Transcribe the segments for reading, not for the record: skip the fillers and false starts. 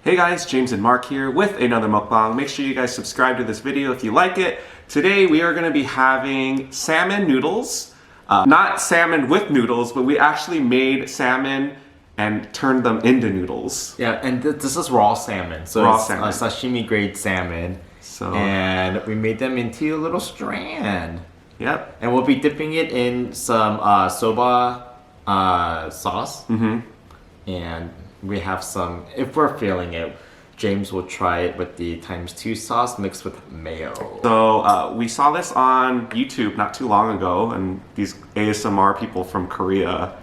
Hey guys, James and Mark here with another mukbang. Make sure you guys subscribe to this video if you like it. Today we are going to be having salmon noodles. Not salmon with noodles, but we actually made salmon and turned them into noodles. Yeah, and this is raw salmon. So raw it's salmon. Sashimi grade salmon. And we made them into a little strand. Yep. And we'll be dipping it in some soba sauce. And we have some, if we're feeling it, James will try it with the ×2 sauce mixed with mayo. So we saw this on YouTube not too long ago, and these ASMR people from Korea,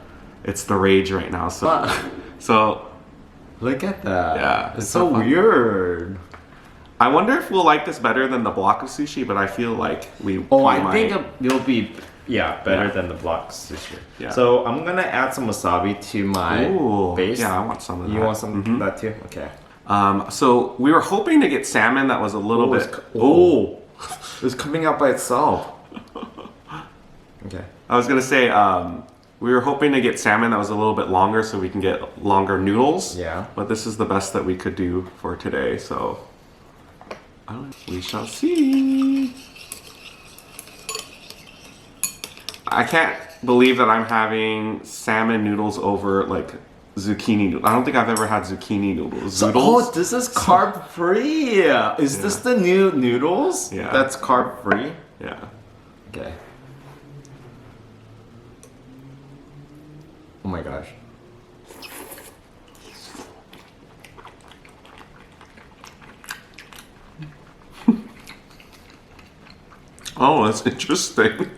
it's the rage right now. So look at that. Yeah, it's so weird. I wonder if we'll like this better than the block of sushi, but I feel like we. I think it'll be better than the block sushi. Yeah. So I'm gonna add some wasabi to my base. Yeah, I want some of that. You want some of that too? Okay. So we were hoping to get salmon that was a little bit. It's coming out by itself. Okay. I was gonna say we were hoping to get salmon that was a little bit longer, so we can get longer noodles. Yeah. But this is the best that we could do for today, so we shall see. I can't believe that I'm having salmon noodles over like zucchini noodles. I don't think I've ever had zucchini noodles. Oh, this is carb free. Is this the new noodles? Yeah. That's carb free? Yeah. Okay. Oh my gosh. Oh, that's interesting.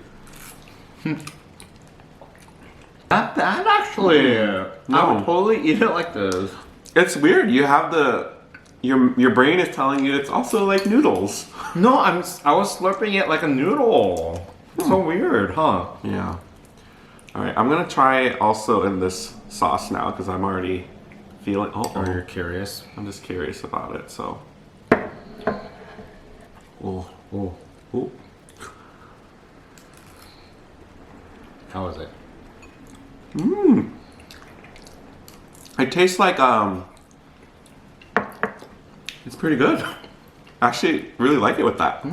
Not bad actually. I would totally eat it like this. It's weird. You have your brain is telling you it's also like noodles. No, I was slurping it like a noodle. So weird, huh? Yeah. All right, I'm gonna try also in this sauce now because I'm already feeling. Oh, you're curious? I'm just curious about it. So. Oh. How is it? It tastes like it's pretty good. Actually, really like it with that.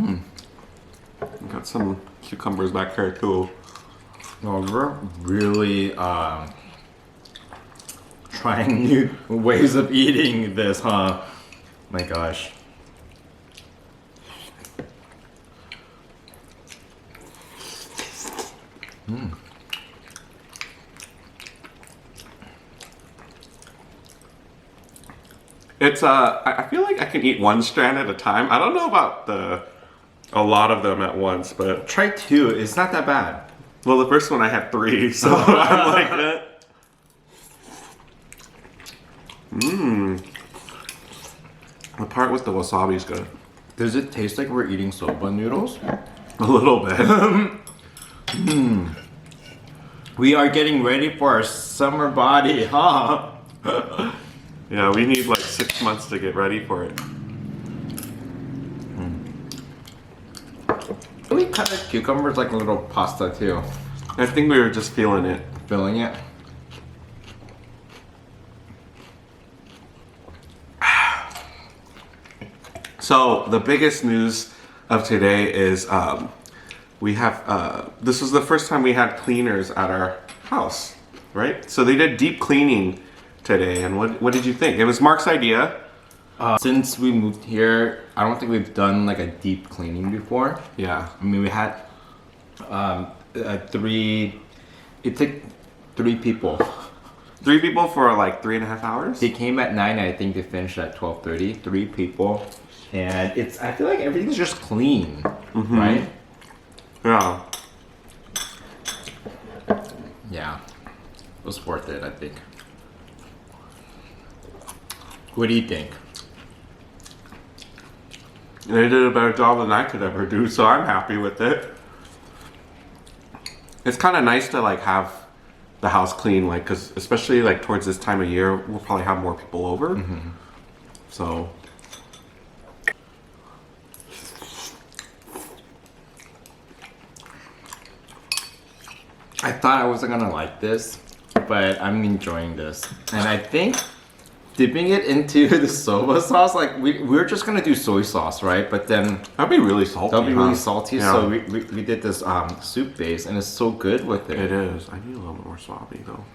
Got some cucumbers back here too. Well, we're really trying new ways of eating this, huh? My gosh. It's I feel like I can eat one strand at a time. I don't know about a lot of them at once, but Try 2. It's not that bad. well, the first one I had 3, so I'm like that. The part with the wasabi is good. Does it taste like we're eating soba noodles? A little bit. We are getting ready for our summer body, huh? Yeah, we need like 6 months to get ready for it. We cut the cucumbers like a little pasta too. I think we were just feeling it. Filling it. So the biggest news of today is we have this was the first time we had cleaners at our house, right? So they did deep cleaning today, and what did you think? It was Mark's idea. Since we moved here, I don't think we've done like a deep cleaning before. Yeah. I mean, we had 3. It took 3 people. 3 people for like 3.5 hours? They came at 9. I think they finished at 12:30. 3 people, and I feel like everything's just clean, right? Yeah. Yeah, it was worth it, I think. What do you think? They did a better job than I could ever do, so I'm happy with it. It's kind of nice to like have the house clean, like, because especially like towards this time of year, we'll probably have more people over. So. I thought I wasn't gonna like this, but I'm enjoying this. And I think dipping it into the soba sauce, like we're just gonna do soy sauce, right? But then That'd be really salty. that'll be really salty. Yeah. So we did this soup base, and it's so good with it. It is. I need a little bit more wasabi though.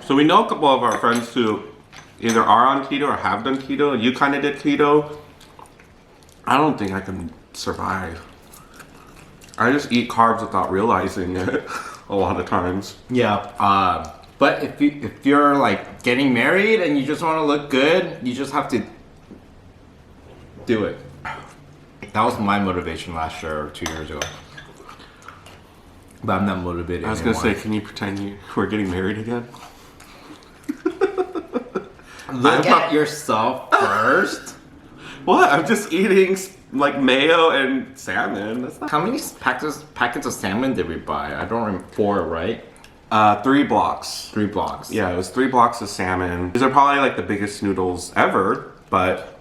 So we know a couple of our friends who either are on keto or have done keto. You kind of did keto. I don't think I can survive. I just eat carbs without realizing it a lot of times. Yeah. But if you're like getting married and you just want to look good, you just have to do it. That was my motivation last year or 2 years ago. But I'm not motivated I was anymore. gonna say, can you pretend you were getting married again? Look at yourself first. What? I'm just eating like mayo and salmon. That's not... How many packets of salmon did we buy? I don't remember. 4, right? 3 blocks. 3 blocks. Yeah, it was 3 blocks of salmon. These are probably like the biggest noodles ever, but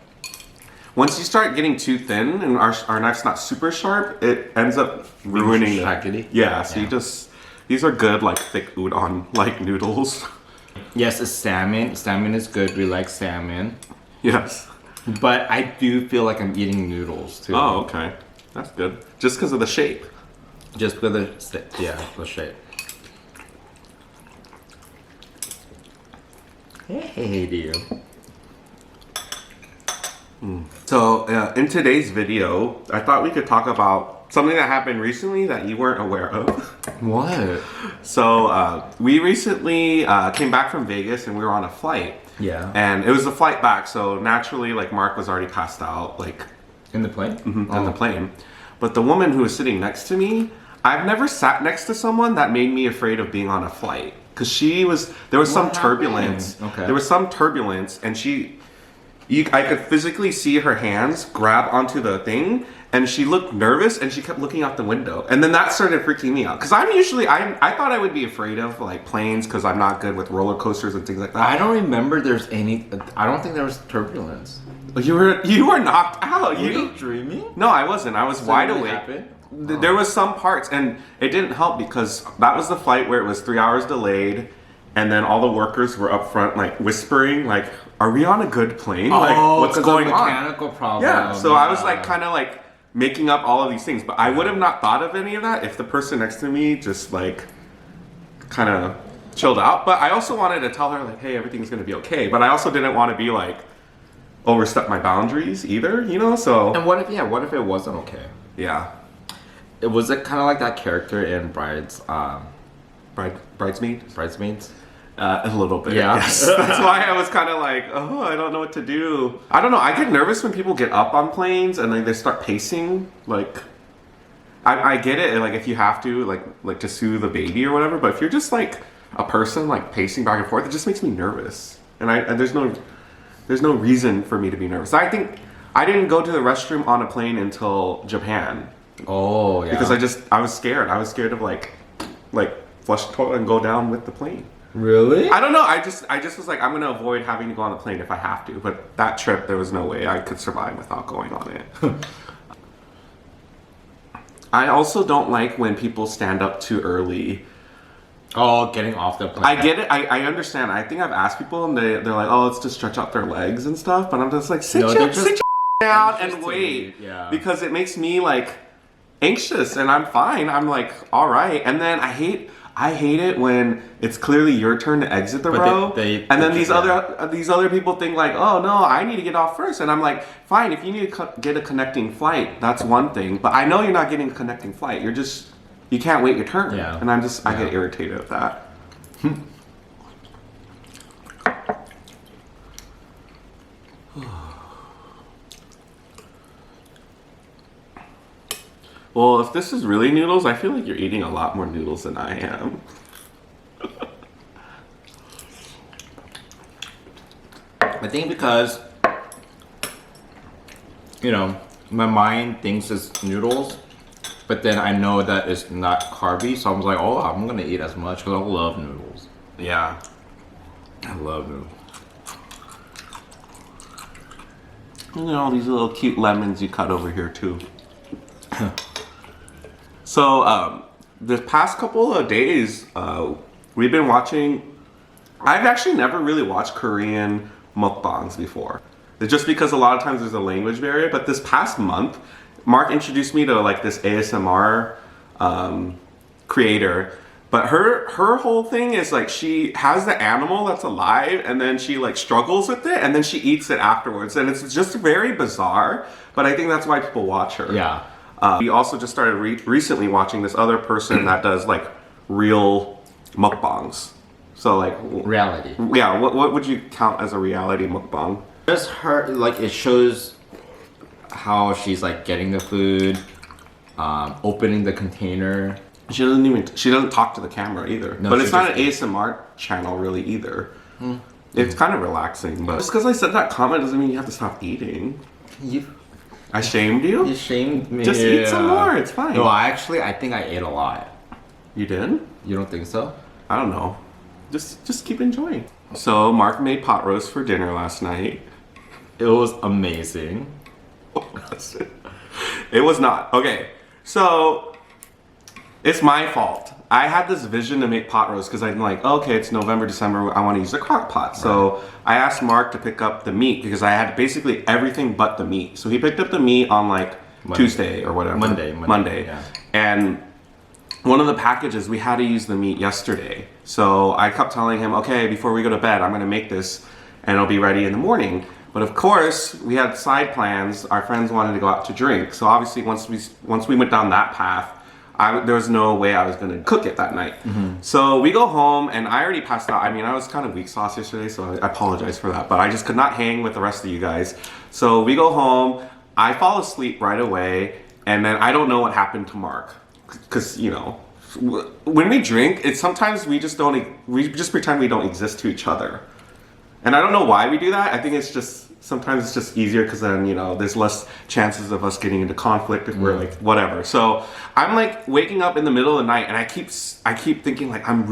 once you start getting too thin and our knife's not super sharp, it ends up ruining it. Shaggy. Yeah, so you just, these are good like thick udon like noodles. Yes, it's salmon. Salmon is good. We like salmon. Yes. But I do feel like I'm eating noodles too. Oh, okay. That's good. Just because of the shape. Just with the shape. Hey, dear. So in today's video, I thought we could talk about something that happened recently that you weren't aware of. What? So we recently came back from Vegas and we were on a flight. Yeah. And it was a flight back, so naturally, like Mark was already passed out, like In the plane? on the plane. But the woman who was sitting next to me, I've never sat next to someone that made me afraid of being on a flight. Because there was some What turbulence. happened? Okay. There was some turbulence, and I could physically see her hands grab onto the thing, and she looked nervous, and she kept looking out the window. And then that started freaking me out. Because I'm usually, I thought I would be afraid of like planes, because I'm not good with roller coasters and things like that. I don't remember there's any. I don't think there was turbulence. You were knocked out. Were you dreaming? No, I wasn't. I was wide really awake. happened? There was some parts, and it didn't help because that was the flight where it was 3 hours delayed, and then all the workers were up front, like whispering, like, "Are we on a good plane? Like, what's going on?" Mechanical problem. Yeah. So I was like, kind of like making up all of these things, but I would have not thought of any of that if the person next to me just like kind of chilled out. But I also wanted to tell her like, "Hey, everything's gonna be okay." But I also didn't want to be like overstep my boundaries either, you know. So And what if it wasn't okay? yeah. It was it kind of like that character in Bridesmaids? Bridesmaids? A little bit, Yeah. yes. That's why I was kind of like, oh, I don't know what to do. I don't know. I get nervous when people get up on planes and like they start pacing. Like, I get it. Like, if you have to, like to soothe the baby or whatever. But if you're just like a person like pacing back and forth, it just makes me nervous. And there's no reason for me to be nervous. I think I didn't go to the restroom on a plane until Japan. Oh, yeah. Because I was scared. I was scared of like flush the toilet and go down with the plane. Really? I don't know. I just was like, I'm gonna avoid having to go on the plane if I have to. But that trip, there was no way I could survive without going on it. I also don't like when people stand up too early. Oh, getting off the plane. I get it. I understand. I think I've asked people and they're like, oh, it's to stretch out their legs and stuff. But I'm just like, sit your down and wait. Yeah. Because it makes me like anxious and I'm fine. I'm like, all right. And then I hate it when it's clearly your turn to exit the row, and then these other people think like, oh no, I need to get off first, and I'm like, fine, if you need to get a connecting flight, that's one thing, but I know you're not getting a connecting flight. You can't wait your turn, and I get irritated at that. Well, if this is really noodles, I feel like you're eating a lot more noodles than I am. I think because, my mind thinks it's noodles, but then I know that it's not carby, so I was like, oh, I'm gonna eat as much because I love noodles. Yeah. I love noodles. And then all these little cute lemons you cut over here too. So the past couple of days, we've been watching. I've actually never really watched Korean mukbangs before. It's just because a lot of times there's a language barrier. But this past month, Mark introduced me to like this ASMR creator. But her whole thing is like she has the animal that's alive and then she like struggles with it and then she eats it afterwards. And it's just very bizarre, but I think that's why people watch her. Yeah. We also just started recently watching this other person that does like real mukbangs. So like... Reality. Yeah, what would you count as a reality mukbang? Just her, like it shows how she's like getting the food, opening the container. She doesn't talk to the camera either. No, but it's not an just ASMR channel really either. It's kind of relaxing, but just because I said that comment doesn't mean you have to stop eating. I shamed you? You shamed me. Just eat some more, it's fine. No, I think I ate a lot. You did? You don't think so? I don't know. Just keep enjoying. So Mark made pot roast for dinner last night. It was amazing. It was not. Okay, so it's my fault. I had this vision to make pot roast because I'm like, okay, it's November, December, I want to use a crock pot. So I asked Mark to pick up the meat because I had basically everything but the meat. So he picked up the meat on like Tuesday or whatever. Monday. Yeah. And one of the packages, we had to use the meat yesterday. So I kept telling him, okay, before we go to bed, I'm going to make this and it'll be ready in the morning. But of course, we had side plans. Our friends wanted to go out to drink. So obviously, once we went down that path, there was no way I was going to cook it that night. So we go home and I already passed out. I mean, I was kind of weak sauce yesterday, so I apologize for that. But I just could not hang with the rest of you guys. So we go home. I fall asleep right away. And then I don't know what happened to Mark. Because, you know, when we drink, it's sometimes we just pretend we don't exist to each other. And I don't know why we do that. I think it's just, sometimes it's just easier because then, you know, there's less chances of us getting into conflict if we're like, whatever. So I'm like waking up in the middle of the night and I keep thinking like, I'm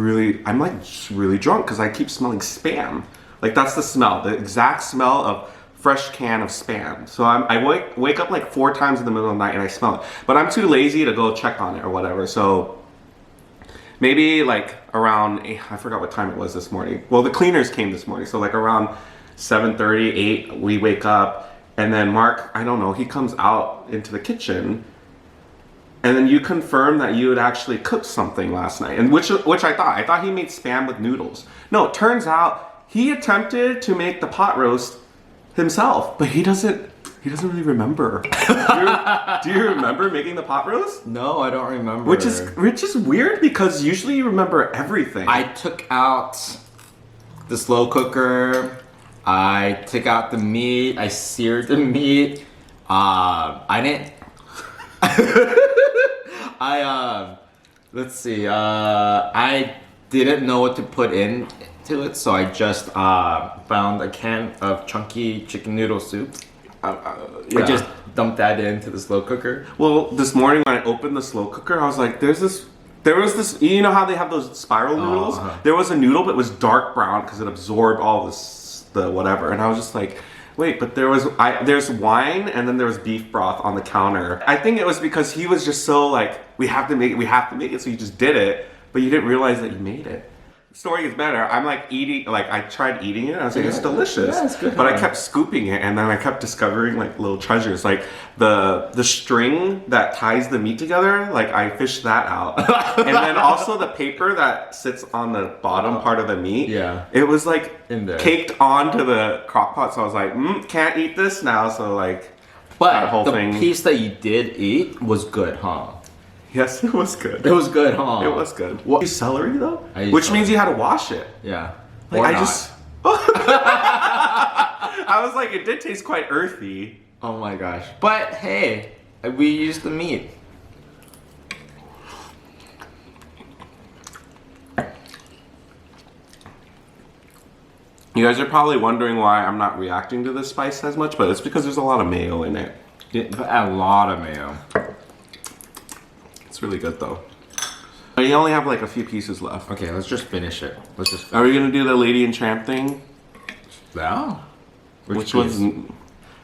like just really drunk because I keep smelling Spam. Like that's the smell, the exact smell of fresh can of Spam. So I wake up like 4 times in the middle of the night and I smell it. But I'm too lazy to go check on it or whatever. So maybe like around, I forgot what time it was this morning. Well, the cleaners came this morning. So like around 7:30, 8, we wake up and then Mark, I don't know, he comes out into the kitchen and then you confirm that you had actually cooked something last night. And which I thought he made Spam with noodles. No, it turns out he attempted to make the pot roast himself, but he doesn't really remember. Do you remember making the pot roast? No, I don't remember. Which is weird because usually you remember everything. I took out the slow cooker. I took out the meat. I seared the meat. I didn't. Let's see. I didn't know what to put into it, so I just found a can of chunky chicken noodle soup. I just dumped that into the slow cooker. Well, this morning when I opened the slow cooker, I was like, there was this, you know how they have those spiral noodles? There was a noodle, but it was dark brown because it absorbed all the whatever. And I was just like, wait, but there's wine and then there was beef broth on the counter. I think it was because he was just so like, we have to make it, so you just did it, but you didn't realize that you made it. The story is better. I'm like eating, like I tried eating it. I was like, it's delicious. Yeah, it's good. But I kept scooping it, and then I kept discovering like little treasures, like the string that ties the meat together. Like I fished that out, and then also the paper that sits on the bottom part of the meat. Yeah, it was like in there, caked onto the crock pot. So I was like, can't eat this now. So like, but that whole thing. Piece that you did eat was good, huh? Yes, it was good. It was good, huh? It was good. What? You use celery though? Which means you had to wash it. Yeah. Like I was like, it did taste quite earthy. Oh my gosh. But hey, we used the meat. You guys are probably wondering why I'm not reacting to this spice as much, but it's because there's a lot of mayo in it. A lot of mayo. It's really good though. You only have like a few pieces left. Okay, let's just finish it. Are we gonna do the Lady and Tramp thing? Yeah. Which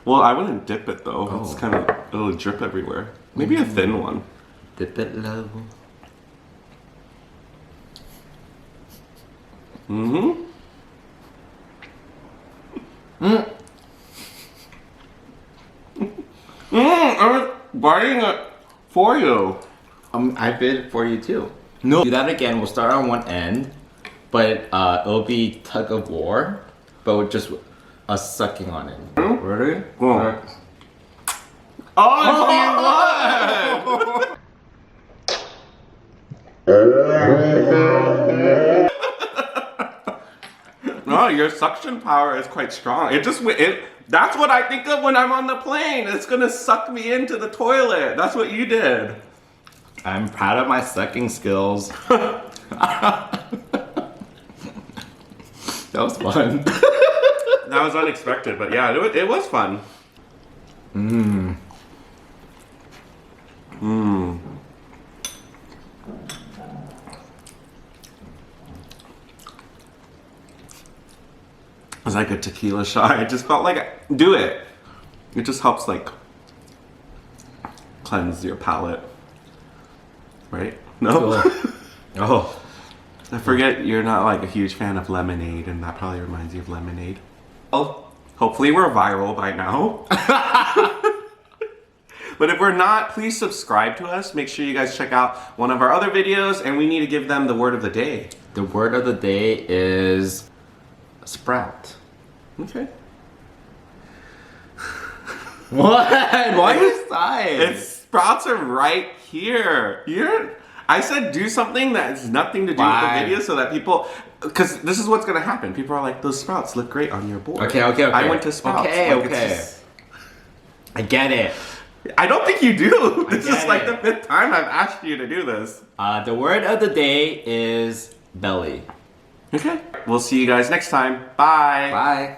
Well, I wouldn't dip it though. It's kind of, it'll drip everywhere. Maybe a thin one. Dip it low. Mm-hmm. I was biting it for you. I bid for you too. No. Do that again. We'll start on one end, but it'll be tug of war, but with just us sucking on it. Ready? Oh, oh No, your suction power is quite strong. That's what I think of when I'm on the plane. It's gonna suck me into the toilet. That's what you did. I'm proud of my sucking skills. That was fun. That was unexpected, but yeah, it was fun. It was like a tequila shot. I just felt like, do it. It just helps like cleanse your palate. Right? No? Oh. I forget you're not like a huge fan of lemonade, and that probably reminds you of lemonade. Well, hopefully we're viral by now. But if we're not, please subscribe to us. Make sure you guys check out one of our other videos, and we need to give them the word of the day. The word of the day is sprout. Okay. What? Why are you sighing? Sprouts are right here. I said do something that has nothing to do with the video so that people, because this is what's going to happen. People are like, those sprouts look great on your board. Okay. I went to Sprouts. Okay. I get it. I don't think you do. This is like the 5th time I've asked you to do this. The word of the day is belly. Okay. We'll see you guys next time. Bye. Bye.